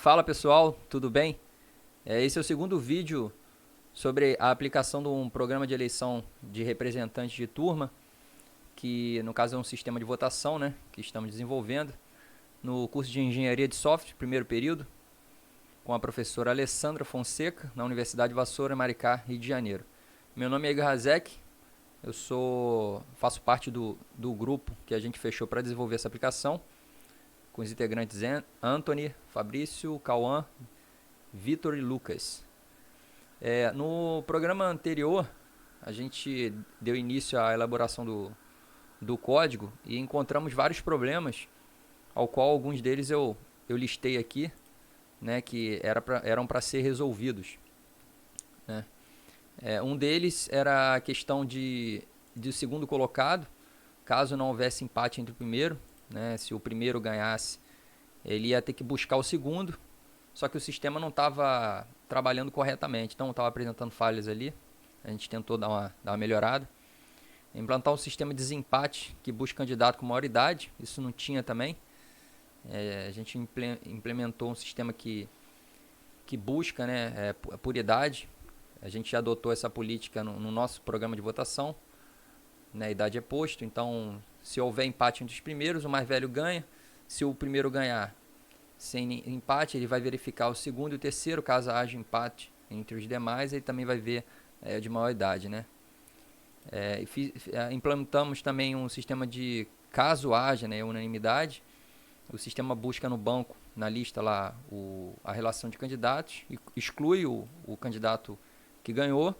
Fala pessoal, tudo bem? Esse é o segundo vídeo sobre a aplicação de um programa de eleição de representantes de turma, que no caso é um sistema de votação, né, que estamos desenvolvendo no curso de Engenharia de Software, primeiro período, com a professora Alessandra Fonseca, na Universidade Vassoura, Maricá, Rio de Janeiro. Meu nome é Igor Hazek, faço parte do grupo que a gente fechou para desenvolver essa aplicação, com os integrantes Anthony, Fabrício, Cauã, Vitor e Lucas. No programa anterior, a gente deu início à elaboração do código e encontramos vários problemas, ao qual alguns deles eu listei aqui, né, que eram para ser resolvidos. Né? Um deles era a questão de segundo colocado, caso não houvesse empate entre o primeiro, né, se o primeiro ganhasse, ele ia ter que buscar o segundo, só que o sistema não estava trabalhando corretamente, então estava apresentando falhas ali. A gente tentou dar uma melhorada. Implantar um sistema de desempate que busca candidato com maior idade, isso não tinha também. A gente implementou um sistema que busca, né, por idade. A gente já adotou essa política no nosso programa de votação. Né, a idade é posto, então se houver empate entre os primeiros, o mais velho ganha. Se o primeiro ganhar sem empate, ele vai verificar o segundo e o terceiro. Caso haja empate entre os demais, ele também vai ver de maior idade, né? Implementamos também um sistema de, caso haja, né, unanimidade, o sistema busca no banco, na lista lá, a relação de candidatos, exclui o candidato que ganhou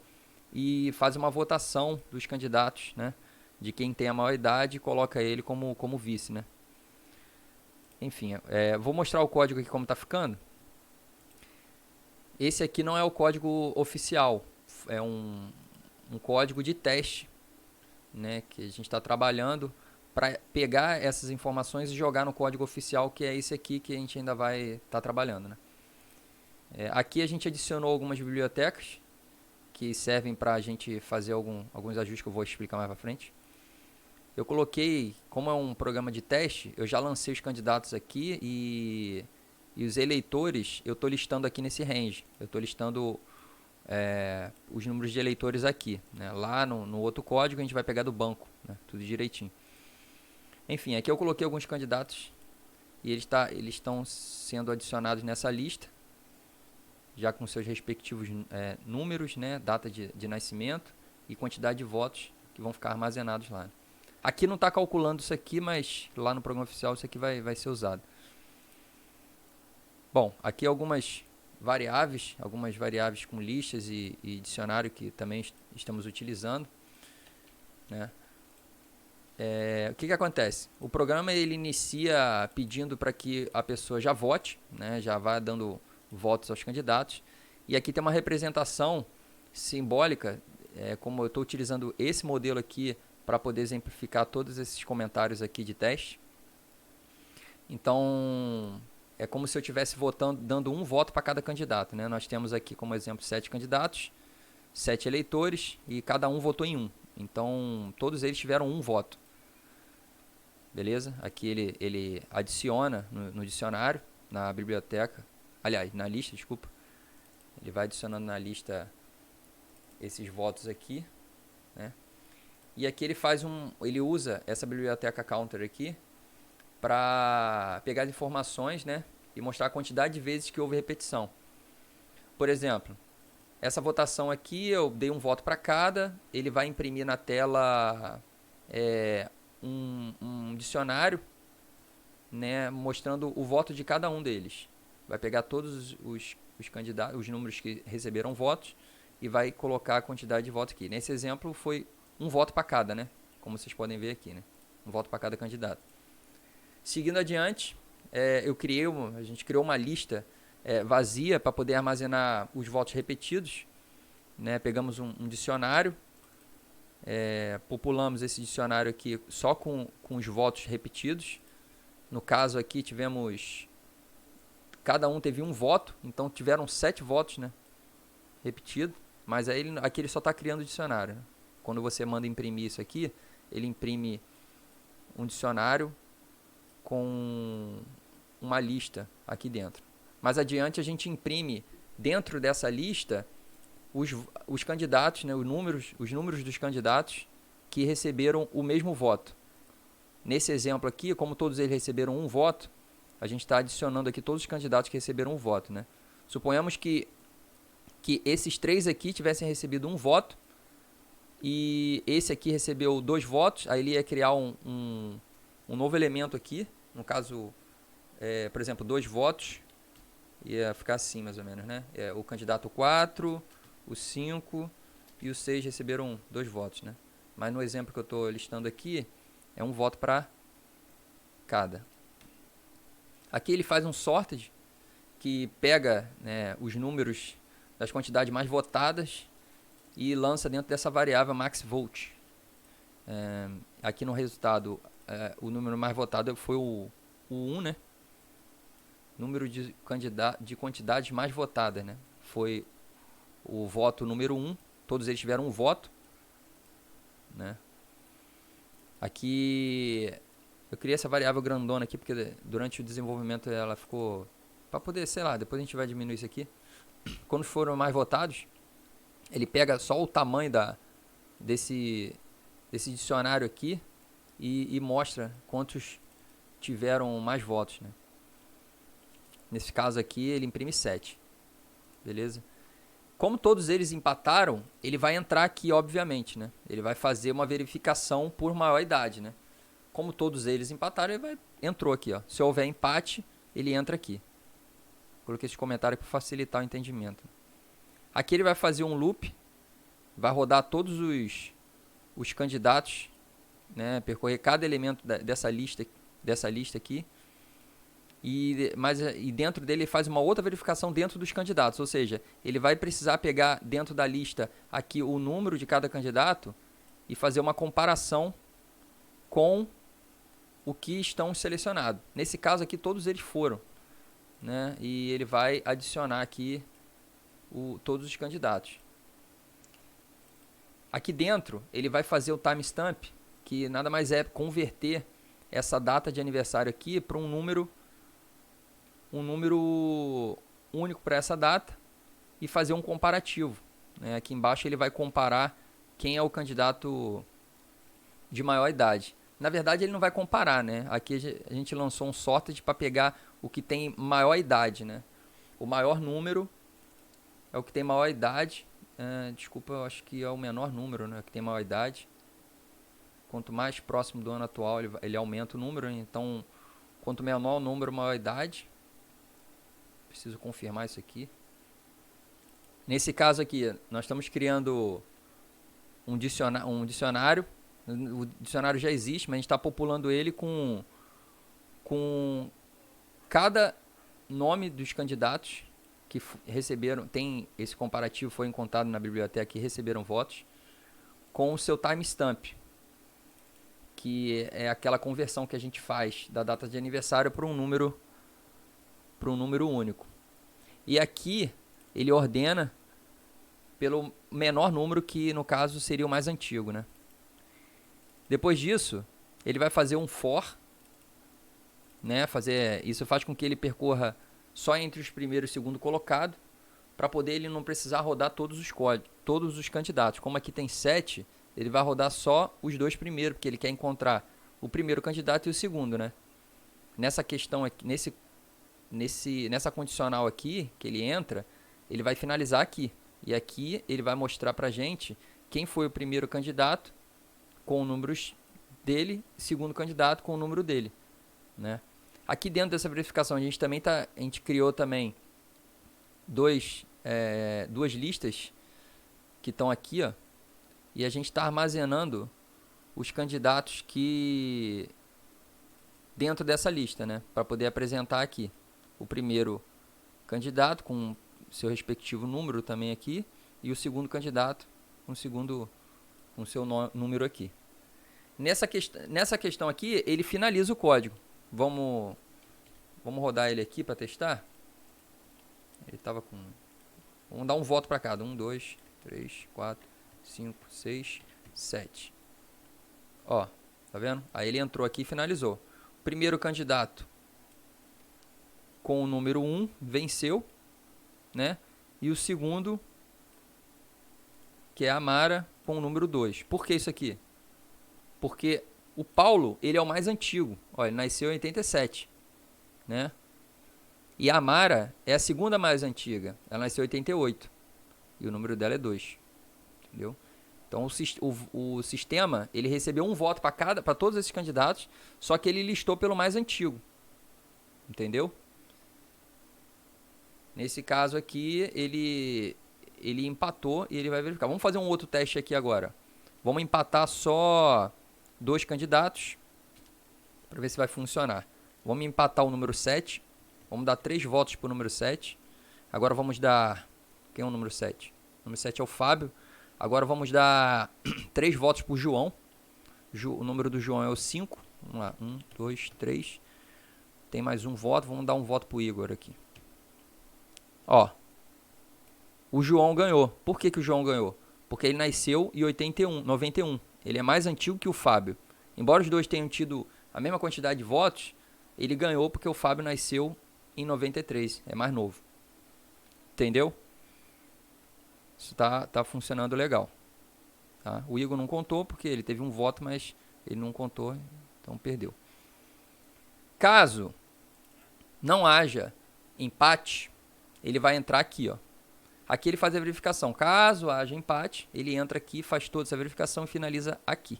e faz uma votação dos candidatos, né, de quem tem a maior idade, e coloca ele como vice, né? Enfim, vou mostrar o código aqui como está ficando. Esse aqui não é o código oficial, é um código de teste, né, que a gente está trabalhando para pegar essas informações e jogar no código oficial, que é esse aqui que a gente ainda vai estar trabalhando. Né? Aqui a gente adicionou algumas bibliotecas que servem para a gente fazer alguns ajustes que eu vou explicar mais para frente. Eu coloquei, como é um programa de teste, eu já lancei os candidatos aqui e os eleitores eu estou listando aqui nesse range. Eu estou listando os números de eleitores aqui. Né? Lá no outro código a gente vai pegar do banco, né? Tudo direitinho. Enfim, aqui eu coloquei alguns candidatos e eles estão sendo adicionados nessa lista, já com seus respectivos números, né? Data de nascimento e quantidade de votos que vão ficar armazenados lá. Aqui não está calculando isso aqui, mas lá no programa oficial isso aqui vai ser usado. Bom, aqui algumas variáveis com listas e dicionário que também estamos utilizando. Né? O que acontece? O programa ele inicia pedindo para que a pessoa já vote, né? Já vá dando votos aos candidatos. E aqui tem uma representação simbólica, como eu estou utilizando esse modelo aqui para poder exemplificar todos esses comentários aqui de teste. Então, é como se eu estivesse votando, dando um voto para cada candidato. Né? Nós temos aqui como exemplo 7 candidatos, 7 eleitores e cada um votou em um. Então, todos eles tiveram um voto. Beleza? Aqui ele adiciona no dicionário, na biblioteca, aliás, na lista, desculpa. Ele vai adicionando na lista esses votos aqui, né? E aqui ele usa essa biblioteca counter aqui para pegar as informações, né, e mostrar a quantidade de vezes que houve repetição. Por exemplo, essa votação aqui eu dei um voto para cada, ele vai imprimir na tela um dicionário, né, mostrando o voto de cada um deles. Vai pegar todos os candidatos, os números que receberam votos e vai colocar a quantidade de votos aqui. Nesse exemplo foi um voto para cada, né? Como vocês podem ver aqui, né? Um voto para cada candidato. Seguindo adiante, a gente criou uma lista vazia para poder armazenar os votos repetidos. Né? Pegamos um dicionário, populamos esse dicionário aqui só com os votos repetidos. No caso aqui cada um teve um voto, então tiveram 7 votos, né, repetido. Mas aí aqui ele só está criando o dicionário. Né? Quando você manda imprimir isso aqui, ele imprime um dicionário com uma lista aqui dentro. mais adiante a gente imprime dentro dessa lista os candidatos, né, os números dos candidatos que receberam o mesmo voto. Nesse exemplo aqui, como todos eles receberam um voto, a gente está adicionando aqui todos os candidatos que receberam um voto, né? Suponhamos que esses 3 aqui tivessem recebido um voto e esse aqui recebeu 2 votos, aí ele ia criar um novo elemento aqui, no caso, por exemplo, 2 votos, ia ficar assim mais ou menos, né? O candidato 4, o 5 e o 6 receberam 2 votos, né? Mas no exemplo que eu estou listando aqui, é um voto para cada. Aqui ele faz um sorted, que pega, né, os números das quantidades mais votadas e lança dentro dessa variável maxVote. Aqui no resultado, o número mais votado foi o 1, né? Número de quantidades mais votadas, né? Foi o voto número 1. Todos eles tiveram um voto, né? Aqui eu criei essa variável grandona aqui porque durante o desenvolvimento ela ficou para poder, sei lá, depois a gente vai diminuir isso aqui. Quando foram mais votados, ele pega só o tamanho desse dicionário aqui e mostra quantos tiveram mais votos, né? Nesse caso aqui ele imprime 7, beleza? Como todos eles empataram, ele vai entrar aqui, obviamente, né? Ele vai fazer uma verificação por maior idade, né? Como todos eles empataram, entrou aqui, ó. Se houver empate, ele entra aqui. Coloquei esse comentário para facilitar o entendimento. Aqui ele vai fazer um loop, vai rodar todos os candidatos, né? Percorrer cada elemento dessa lista aqui. E dentro dele ele faz uma outra verificação dentro dos candidatos, ou seja, ele vai precisar pegar dentro da lista aqui o número de cada candidato e fazer uma comparação com o que estão selecionados. Nesse caso aqui todos eles foram, né? E ele vai adicionar aqui todos os candidatos. Aqui dentro ele vai fazer o timestamp, que nada mais é converter essa data de aniversário aqui para um número único para essa data e fazer um comparativo, né? Aqui embaixo ele vai comparar quem é o candidato de maior idade. Na verdade ele não vai comparar, né? Aqui a gente lançou um sorted para pegar o que tem maior idade, né? O maior número é o que tem maior idade. Desculpa, eu acho que é o menor número, né, que tem maior idade. Quanto mais próximo do ano atual ele aumenta o número, então quanto menor o número, maior idade. Preciso confirmar isso aqui. Nesse caso aqui, nós estamos criando um dicionário. O dicionário já existe, mas a gente está populando ele com cada nome dos candidatos que receberam, tem esse comparativo, foi encontrado na biblioteca e receberam votos, com o seu timestamp, que é aquela conversão que a gente faz da data de aniversário para um número único. E aqui ele ordena pelo menor número, que no caso seria o mais antigo, né? Depois disso, ele vai fazer um for, né? Isso faz com que ele percorra só entre os primeiro e segundo colocado, para poder ele não precisar rodar todos os códigos, todos os candidatos. Como aqui tem 7, ele vai rodar só os 2 primeiros, porque ele quer encontrar o primeiro candidato e o segundo, né? Nessa questão aqui, nessa condicional aqui que ele entra, ele vai finalizar aqui. E aqui ele vai mostrar pra gente quem foi o primeiro candidato com os números dele, segundo candidato com o número dele, né? Aqui dentro dessa verificação a gente criou também duas listas que estão aqui, ó, e a gente está armazenando os candidatos que dentro dessa lista, né, para poder apresentar aqui o primeiro candidato com seu respectivo número também aqui e o segundo candidato com seu número aqui. Nessa questão aqui ele finaliza o código. Vamos rodar ele aqui para testar. Ele estava com... Vamos dar um voto para cada. 1, 2, 3, 4, 5, 6, 7. Ó, tá vendo? Aí ele entrou aqui e finalizou. O primeiro candidato com o número 1 venceu, né? E o segundo, que é a Mara, com o número 2. Por que isso aqui? Porque o Paulo, ele é o mais antigo. Olha, ele nasceu em 87, né? E a Mara é a segunda mais antiga. Ela nasceu em 88. E o número dela é 2. Entendeu? Então o sistema, ele recebeu um voto para todos esses candidatos, só que ele listou pelo mais antigo. Entendeu? Nesse caso aqui, ele empatou e ele vai verificar. Vamos fazer um outro teste aqui agora. Vamos empatar só 2 candidatos para ver se vai funcionar. Vamos empatar o número 7. Vamos dar 3 votos para o número 7. Agora vamos dar... Quem é o número 7? O número 7 é o Fábio. Agora vamos dar 3 votos para o João. O número do João é o 5. Vamos lá. 1, 2, 3. Tem mais um voto. Vamos dar um voto para o Igor aqui. Ó. O João ganhou. Por que o João ganhou? Porque ele nasceu em 91. Ele é mais antigo que o Fábio. Embora os dois tenham tido a mesma quantidade de votos, ele ganhou porque o Fábio nasceu em 93. É mais novo. Entendeu? Isso tá funcionando legal. Tá? O Igor não contou porque ele teve um voto, mas ele não contou, então perdeu. Caso não haja empate, ele vai entrar aqui, ó. Aqui ele faz a verificação. Caso haja empate, ele entra aqui, faz toda essa verificação e finaliza aqui.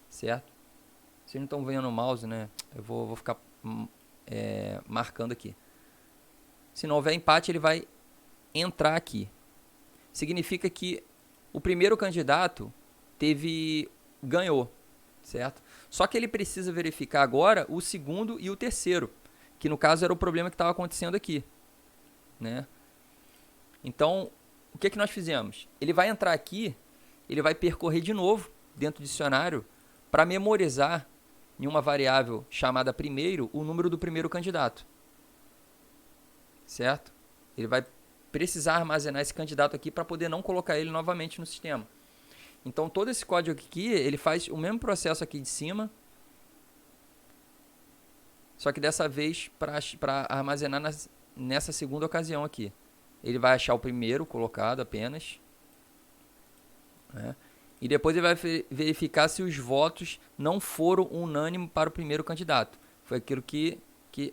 Certo? Vocês não estão vendo o mouse, né? Eu vou ficar marcando aqui. Se não houver empate, ele vai entrar aqui. Significa que o primeiro candidato ganhou, certo? Só que ele precisa verificar agora o segundo e o terceiro, que no caso era o problema que estava acontecendo aqui, né? Então, o que nós fizemos? Ele vai entrar aqui, ele vai percorrer de novo dentro do dicionário para memorizar em uma variável chamada primeiro o número do primeiro candidato, certo? Ele vai precisar armazenar esse candidato aqui para poder não colocar ele novamente no sistema. Então, todo esse código aqui, ele faz o mesmo processo aqui de cima, só que dessa vez para armazenar nessa segunda ocasião aqui. Ele vai achar o primeiro colocado apenas, né? E depois ele vai verificar se os votos não foram unânimes para o primeiro candidato. Foi aquilo que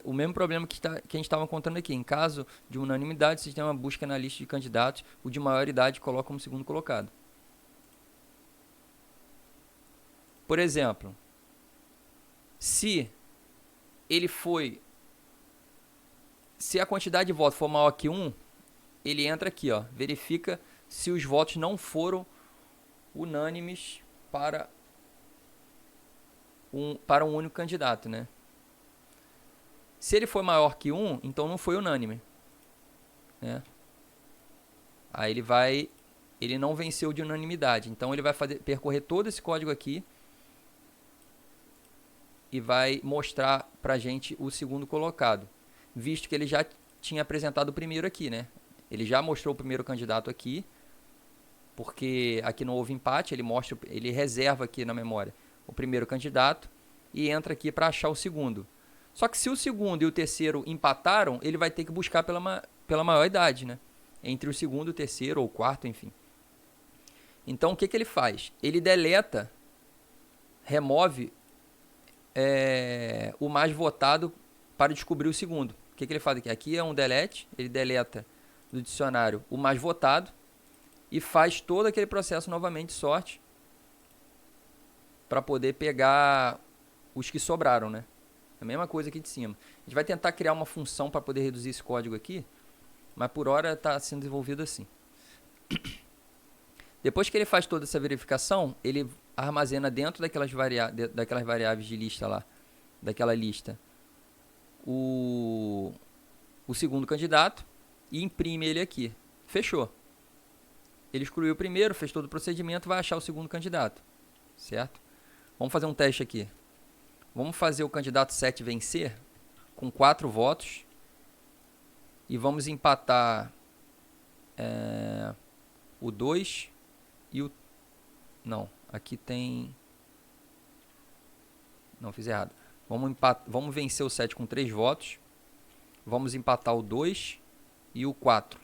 o mesmo problema que a gente estava encontrando aqui. Em caso de unanimidade, o sistema busca na lista de candidatos o de maior idade e coloca como segundo colocado. Por exemplo, se a quantidade de votos for maior que 1, ele entra aqui, ó, verifica se os votos não foram unânimes para um único candidato, né? Se ele for maior que 1, então não foi unânime, né? Aí ele não venceu de unanimidade. Então ele vai percorrer todo esse código aqui e vai mostrar pra gente o segundo colocado, visto que ele já tinha apresentado o primeiro aqui, né? Ele já mostrou o primeiro candidato aqui, porque aqui não houve empate, ele reserva aqui na memória o primeiro candidato e entra aqui para achar o segundo. Só que se o segundo e o terceiro empataram, ele vai ter que buscar pela maior idade, né? Entre o segundo, o terceiro ou o quarto, enfim. Então o que ele faz? Ele remove o mais votado para descobrir o segundo. O que ele faz aqui? Aqui é um delete, ele deleta do dicionário o mais votado e faz todo aquele processo novamente de sorte para poder pegar os que sobraram, né? A mesma coisa aqui de cima. A gente vai tentar criar uma função para poder reduzir esse código aqui, mas por hora está sendo desenvolvido assim. Depois que ele faz toda essa verificação, ele armazena dentro daquelas variáveis de lista lá, daquela lista, o segundo candidato e imprime ele aqui. Fechou. Ele excluiu o primeiro, fez todo o procedimento, vai achar o segundo candidato, certo? Vamos fazer um teste aqui. Vamos fazer o candidato 7 vencer com 4 votos e vamos empatar o 2 e o... Não, aqui tem... Não, fiz errado. Vamos vencer o 7 com 3 votos. Vamos empatar o 2 e o 4.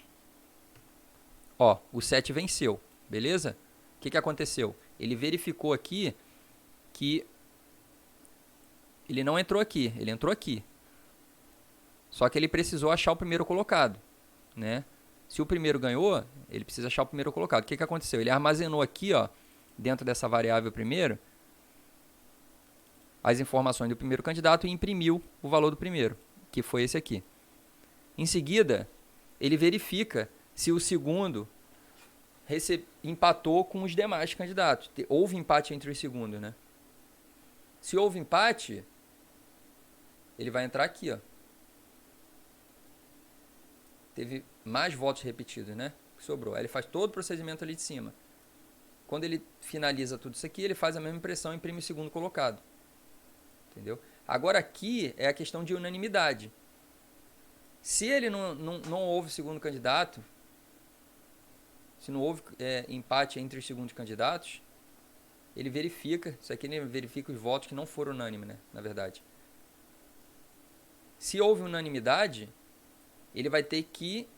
Ó, o 7 venceu, beleza? O que aconteceu? Ele verificou aqui que ele não entrou aqui, ele entrou aqui. Só que ele precisou achar o primeiro colocado, né? Se o primeiro ganhou, ele precisa achar o primeiro colocado. O que aconteceu? Ele armazenou aqui, ó, dentro dessa variável primeiro, as informações do primeiro candidato e imprimiu o valor do primeiro, que foi esse aqui. Em seguida, ele verifica se o segundo empatou com os demais candidatos. Houve empate entre os segundos, né? Se houve empate, ele vai entrar aqui, ó. Teve mais votos repetidos, né? Que sobrou. Aí ele faz todo o procedimento ali de cima. Quando ele finaliza tudo isso aqui, ele faz a mesma impressão e imprime o segundo colocado. Entendeu? Agora aqui é a questão de unanimidade. Se ele não houve segundo candidato, se não houve empate entre os segundos candidatos, ele verifica, isso aqui ele verifica os votos que não foram unânimes, né? Na verdade. Se houve unanimidade, ele vai ter que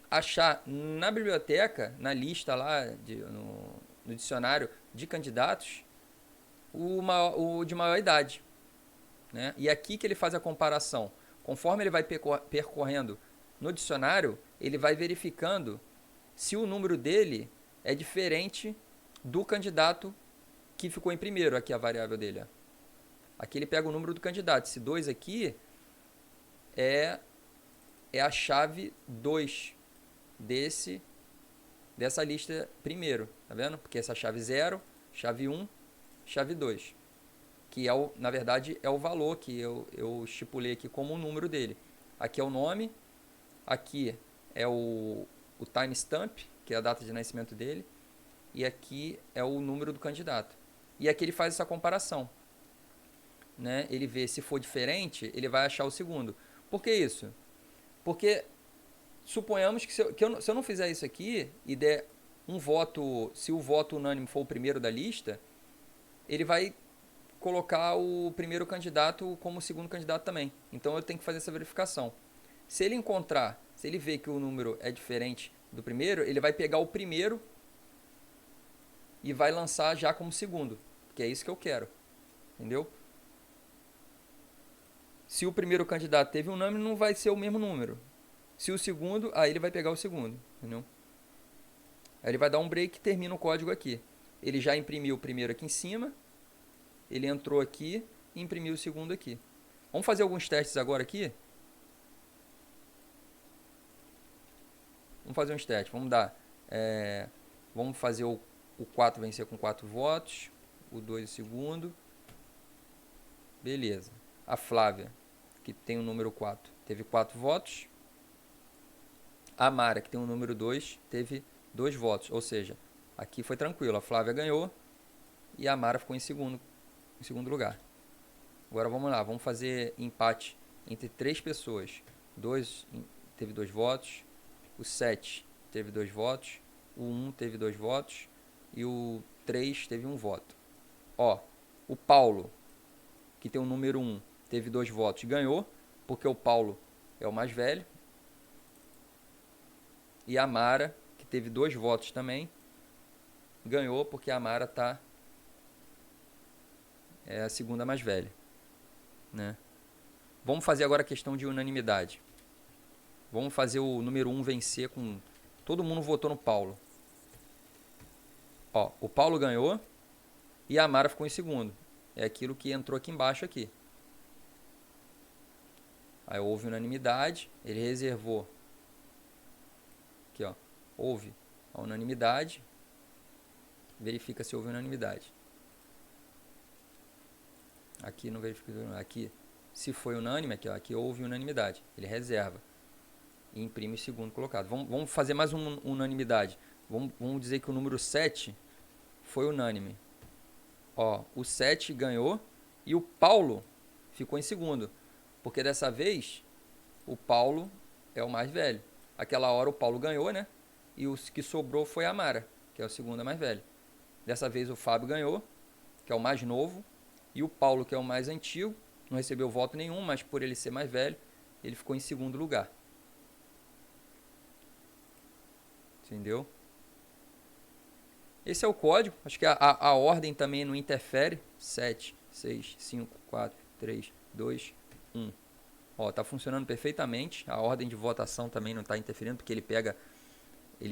achar na biblioteca, na lista lá, no dicionário de candidatos, o de maior idade. Né? E aqui que ele faz a comparação. Conforme ele vai percorrendo no dicionário, ele vai verificando se o número dele é diferente do candidato que ficou em primeiro. Aqui a variável dele. Ó. Aqui ele pega o número do candidato. Esse 2 aqui é a chave 2 dessa lista primeiro. Tá vendo? Porque essa chave 0, chave 1, chave 2. Que na verdade é o valor que eu estipulei aqui como o número dele. Aqui é o nome, aqui é o timestamp, que é a data de nascimento dele, e aqui é o número do candidato. E aqui ele faz essa comparação. Né? Ele vê se for diferente, ele vai achar o segundo. Por que isso? Porque suponhamos que se eu não fizer isso aqui e der um voto, se o voto unânime for o primeiro da lista, ele vai colocar o primeiro candidato como o segundo candidato também. Então eu tenho que fazer essa verificação. Se ele ver que o número é diferente do primeiro, ele vai pegar o primeiro e vai lançar já como segundo, que é isso que eu quero. Entendeu? Se o primeiro candidato teve um nome, não vai ser o mesmo número. Se o segundo, aí ele vai pegar o segundo. Entendeu? Aí ele vai dar um break e termina o código aqui. Ele já imprimiu o primeiro aqui em cima. Ele entrou aqui e imprimiu o segundo aqui. Vamos fazer alguns testes agora aqui. Vamos fazer uns testes. Vamos dar. Vamos fazer o 4 vencer com 4 votos. O 2 o segundo. Beleza. A Flávia, que tem o número 4, teve 4 votos. A Mara, que tem o número 2, teve 2 votos. Ou seja, aqui foi tranquilo. A Flávia ganhou e a Mara ficou em segundo lugar. Agora vamos lá, vamos fazer empate entre 3 pessoas. 2 teve 2 votos, o 7 teve 2 votos, o 1 teve 2 votos e o 3 teve 1 voto. Ó, o Paulo, que tem o número 1, teve 2 votos, ganhou, porque o Paulo é o mais velho. E a Mara, que teve 2 votos também, ganhou, porque a Mara é a segunda mais velha. Né? Vamos fazer agora a questão de unanimidade. Vamos fazer o número 1 vencer com... Todo mundo votou no Paulo. Ó, o Paulo ganhou e a Mara ficou em segundo. É aquilo que entrou aqui embaixo aqui. Aí houve unanimidade, ele reservou. Aqui, ó. Houve a unanimidade. Verifica se houve unanimidade. Aqui não verifica. Aqui, se foi unânime, aqui houve unanimidade. Ele reserva e imprime o segundo colocado. Vamos fazer mais uma unanimidade. Vamos dizer que o número 7 foi unânime. Ó, o 7 ganhou e o Paulo ficou em segundo. Porque dessa vez, o Paulo é o mais velho. Aquela hora o Paulo ganhou, né? E o que sobrou foi a Mara, que é a segunda mais velha. Dessa vez o Fábio ganhou, que é o mais novo. E o Paulo, que é o mais antigo, não recebeu voto nenhum, mas por ele ser mais velho, ele ficou em segundo lugar. Entendeu? Esse é o código. Acho que a ordem também não interfere. 7, 6, 5, 4, 3, 2, 1. Ó, tá funcionando perfeitamente. A ordem de votação também não está interferindo, porque ele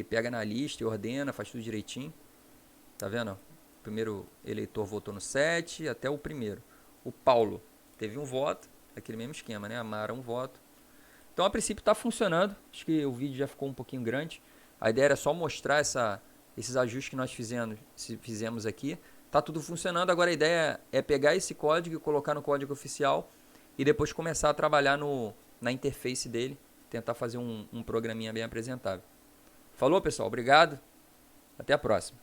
pega na lista e ordena, faz tudo direitinho. Tá vendo? O primeiro eleitor votou no 7 até o primeiro. O Paulo teve um voto, aquele mesmo esquema, né? A Mara um voto. Então, a princípio está funcionando. Acho que o vídeo já ficou um pouquinho grande. A ideia era só mostrar esses ajustes que nós fizemos aqui. Tá tudo funcionando. Agora a ideia é pegar esse código e colocar no código oficial e depois começar a trabalhar na interface dele, tentar fazer um programinha bem apresentável. Falou, pessoal? Obrigado. Até a próxima.